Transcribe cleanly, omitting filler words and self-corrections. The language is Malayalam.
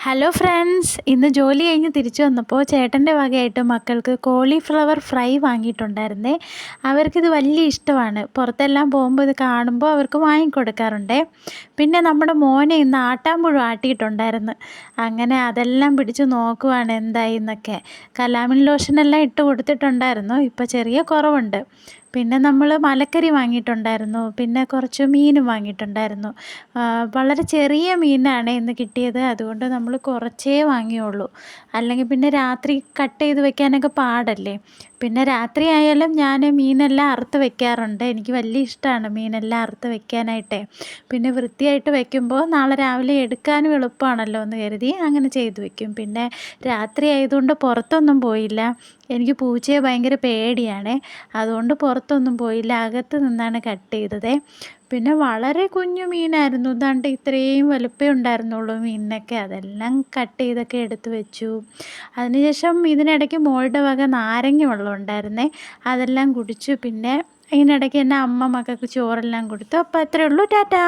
ഹലോ ഫ്രണ്ട്സ്, ഇന്ന് ജോലി കഴിഞ്ഞ് തിരിച്ചു വന്നപ്പോൾ ചേട്ടൻ്റെ വകയായിട്ട് മക്കൾക്ക് കോളിഫ്ലവർ ഫ്രൈ വാങ്ങിയിട്ടുണ്ടായിരുന്നേ. അവർക്കിത് വലിയ ഇഷ്ടമാണ്. പുറത്തെല്ലാം പോകുമ്പോൾ ഇത് കാണുമ്പോൾ അവർക്ക് വാങ്ങിക്കൊടുക്കാറുണ്ടേ. പിന്നെ നമ്മുടെ മോനെ ഇന്ന് ആട്ടാമ്പുഴ ആട്ടിയിട്ടുണ്ടായിരുന്നു. അങ്ങനെ അതെല്ലാം പിടിച്ച് നോക്കുവാണ് എന്തായി എന്നൊക്കെ. കലാമിൻ ലോഷനെല്ലാം ഇട്ട് കൊടുത്തിട്ടുണ്ടായിരുന്നു. ഇപ്പോൾ ചെറിയ കുറവുണ്ട്. പിന്നെ നമ്മൾ മലക്കറി വാങ്ങിയിട്ടുണ്ടായിരുന്നു. പിന്നെ കുറച്ച് മീനും വാങ്ങിയിട്ടുണ്ടായിരുന്നു. വളരെ ചെറിയ മീനാണ് ഇന്ന് കിട്ടിയത്. അതുകൊണ്ട് നമ്മൾ കുറച്ചേ വാങ്ങിയുള്ളൂ. അല്ലെങ്കിൽ പിന്നെ രാത്രി കട്ട് ചെയ്ത് വെക്കാനൊക്കെ പാടല്ലേ. പിന്നെ രാത്രി ആയാലും ഞാൻ മീനെല്ലാം അറുത്ത് വെക്കാറുണ്ട്. എനിക്ക് വലിയ ഇഷ്ടമാണ് മീനെല്ലാം അറുത്ത് വെക്കാനായിട്ടേ. പിന്നെ വൃത്തിയായിട്ട് വെക്കുമ്പോൾ നാളെ രാവിലെ എടുക്കാനും എളുപ്പമാണല്ലോ എന്ന് കരുതി അങ്ങനെ ചെയ്ത് വെക്കും. പിന്നെ രാത്രി ആയതുകൊണ്ട് പുറത്തൊന്നും പോയില്ല. എനിക്ക് പൂച്ചയെ ഭയങ്കര പേടിയാണേ. അതുകൊണ്ട് പുറത്തൊന്നും പോയില്ല. അകത്ത് നിന്നാണ് കട്ട് ചെയ്തതേ. പിന്നെ വളരെ കുഞ്ഞു മീനായിരുന്നു. ദാണ്ടെ ഇത്രയും വലുപ്പമേ ഉണ്ടായിരുന്നുള്ളൂ മീനിനൊക്കെ. അതെല്ലാം കട്ട് ചെയ്തൊക്കെ എടുത്ത് വെച്ചു. അതിനുശേഷം ഇതിനിടയ്ക്ക് മോളുടെ വക നാരങ്ങ വെള്ളം ഉണ്ടായിരുന്നേ. അതെല്ലാം കുടിച്ചു. പിന്നെ ഇതിനിടയ്ക്ക് തന്നെ അമ്മ മക്കൾക്ക് ചോറെല്ലാം കൊടുത്തു. അപ്പോൾ അത്രയേ ഉള്ളൂ. ടാറ്റാ.